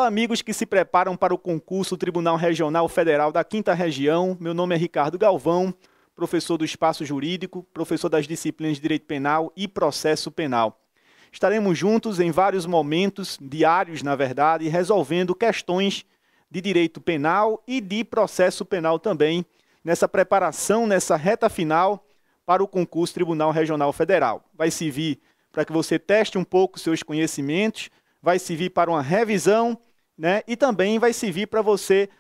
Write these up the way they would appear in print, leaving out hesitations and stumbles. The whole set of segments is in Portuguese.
Olá, amigos que se preparam para o concurso Tribunal Regional Federal da 5ª Região. Meu nome é Ricardo Galvão, professor do Espaço Jurídico, professor das disciplinas de Direito Penal e Processo Penal. Estaremos juntos em vários momentos, diários, na verdade, resolvendo questões de direito penal e de processo penal também, nessa preparação, nessa reta final para o concurso Tribunal Regional Federal. Vai servir para que você teste um pouco seus conhecimentos, vai servir para uma revisão, né? E também vai servir para você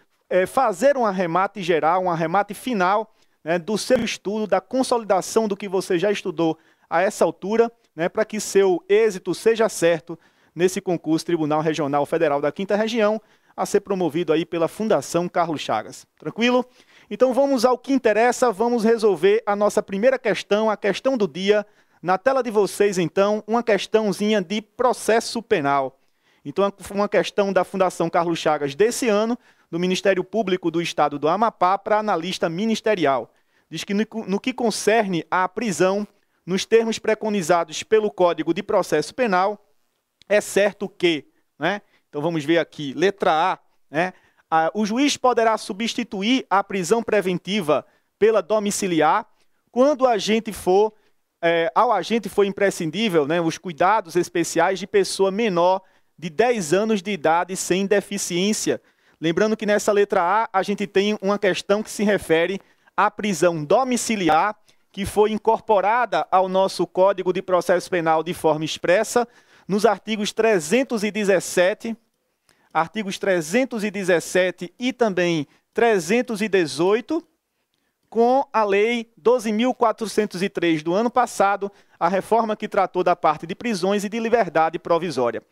fazer um arremate geral, um arremate final, né, do seu estudo, da consolidação do que você já estudou a essa altura, né, para que seu êxito seja certo nesse concurso Tribunal Regional Federal da 5ª Região, a ser promovido aí pela Fundação Carlos Chagas. Tranquilo? Então vamos ao que interessa, vamos resolver a nossa primeira questão, a questão do dia. Na tela de vocês, então, uma questãozinha de processo penal. Então, uma questão da Fundação Carlos Chagas desse ano, do Ministério Público do Estado do Amapá, para analista ministerial. Diz que no que concerne à prisão, nos termos preconizados pelo Código de Processo Penal, é certo que, né? Então vamos ver aqui, letra A, né? O juiz poderá substituir a prisão preventiva pela domiciliar quando ao agente for imprescindível, né, os cuidados especiais de pessoa menor de 10 anos de idade sem deficiência. Lembrando que nessa letra A, a gente tem uma questão que se refere à prisão domiciliar, que foi incorporada ao nosso Código de Processo Penal de forma expressa, nos artigos 317 e também 318, com a Lei 12.403 do ano passado, a reforma que tratou da parte de prisões e de liberdade provisória.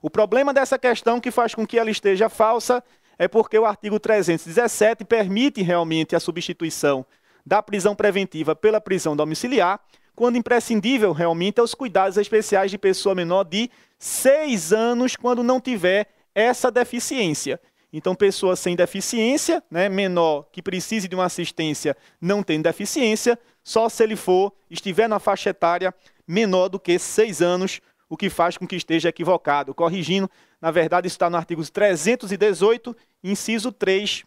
O problema dessa questão que faz com que ela esteja falsa é porque o artigo 317 permite realmente a substituição da prisão preventiva pela prisão domiciliar, quando imprescindível realmente é os cuidados especiais de pessoa menor de 6 anos, quando não tiver essa deficiência. Então, pessoa sem deficiência, né, menor que precise de uma assistência, não tem deficiência, só se ele estiver na faixa etária menor do que 6 anos, o que faz com que esteja equivocado. Corrigindo, na verdade, isso está no artigo 318, inciso 3,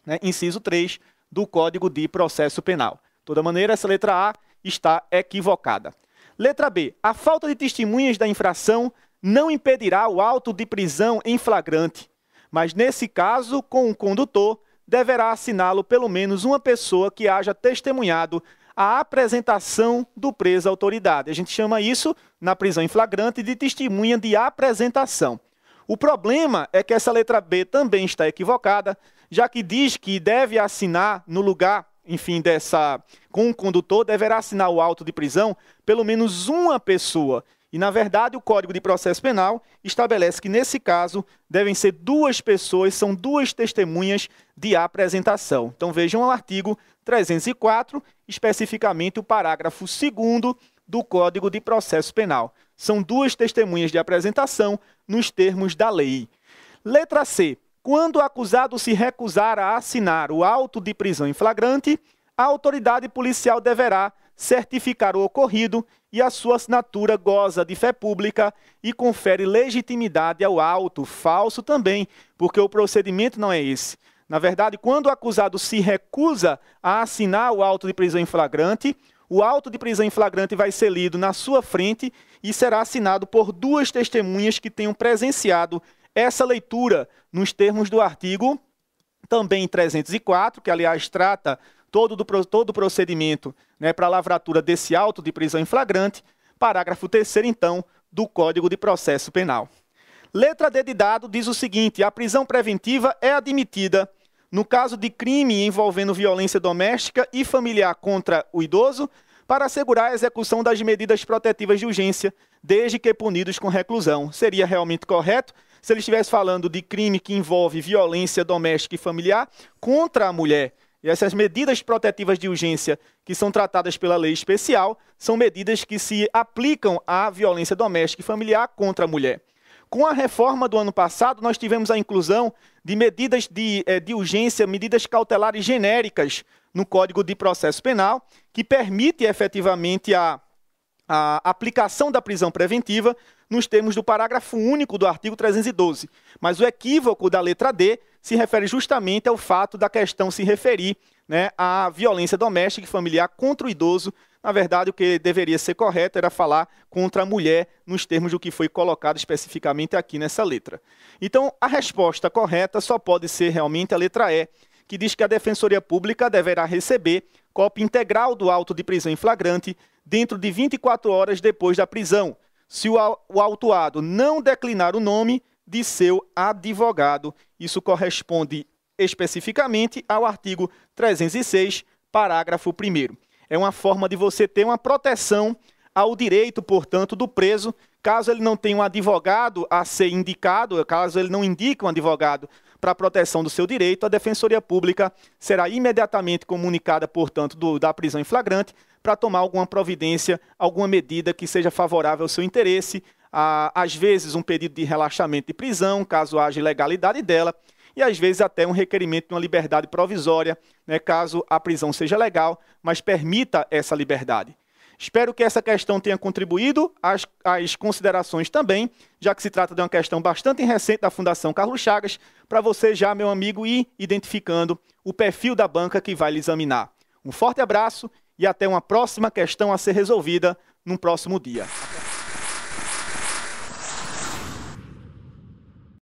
né, inciso 3 do Código de Processo Penal. De toda maneira, essa letra A está equivocada. Letra B. A falta de testemunhas da infração não impedirá o auto de prisão em flagrante, mas, nesse caso, com o condutor, deverá assiná-lo pelo menos uma pessoa que haja testemunhado a apresentação do preso à autoridade. A gente chama isso, na prisão em flagrante, de testemunha de apresentação. O problema é que essa letra B também está equivocada, já que diz que deve assinar no lugar, enfim, com o condutor, deverá assinar o auto de prisão pelo menos uma pessoa. E, na verdade, o Código de Processo Penal estabelece que, nesse caso, devem ser 2 pessoas, são 2 testemunhas de apresentação. Então, vejam o artigo 304, especificamente o parágrafo 2º do Código de Processo Penal. São 2 testemunhas de apresentação nos termos da lei. Letra C. Quando o acusado se recusar a assinar o auto de prisão em flagrante, a autoridade policial deverá certificar o ocorrido e a sua assinatura goza de fé pública e confere legitimidade ao auto. Falso também, porque o procedimento não é esse. Na verdade, quando o acusado se recusa a assinar o auto de prisão em flagrante, o auto de prisão em flagrante vai ser lido na sua frente e será assinado por 2 testemunhas que tenham presenciado essa leitura nos termos do artigo também 304, que, aliás, trata todo o procedimento, né, para a lavratura desse auto de prisão em flagrante, parágrafo 3º, então, do Código de Processo Penal. Letra D de dado diz o seguinte: a prisão preventiva é admitida no caso de crime envolvendo violência doméstica e familiar contra o idoso para assegurar a execução das medidas protetivas de urgência, desde que punidos com reclusão. Seria realmente correto se ele estivesse falando de crime que envolve violência doméstica e familiar contra a mulher. E essas medidas protetivas de urgência que são tratadas pela lei especial são medidas que se aplicam à violência doméstica e familiar contra a mulher. Com a reforma do ano passado, nós tivemos a inclusão de medidas de urgência, medidas cautelares genéricas no Código de Processo Penal, que permite efetivamente a aplicação da prisão preventiva nos termos do parágrafo único do artigo 312. Mas o equívoco da letra D se refere justamente ao fato da questão se referir, né, à violência doméstica e familiar contra o idoso. Na verdade, o que deveria ser correto era falar contra a mulher, nos termos do que foi colocado especificamente aqui nessa letra. Então, a resposta correta só pode ser realmente a letra E, que diz que a Defensoria Pública deverá receber cópia integral do auto de prisão em flagrante dentro de 24 horas depois da prisão, se o autuado não declinar o nome de seu advogado. Isso corresponde especificamente ao artigo 306, parágrafo 1º. É uma forma de você ter uma proteção ao direito, portanto, do preso, caso ele não tenha um advogado a ser indicado, caso ele não indique um advogado para a proteção do seu direito, a Defensoria Pública será imediatamente comunicada, portanto, da prisão em flagrante para tomar alguma providência, alguma medida que seja favorável ao seu interesse, às vezes um pedido de relaxamento de prisão, caso haja ilegalidade dela, e às vezes até um requerimento de uma liberdade provisória, né, caso a prisão seja legal, mas permita essa liberdade. Espero que essa questão tenha contribuído, as considerações também, já que se trata de uma questão bastante recente da Fundação Carlos Chagas, para você já, meu amigo, ir identificando o perfil da banca que vai lhe examinar. Um forte abraço e até uma próxima questão a ser resolvida num próximo dia.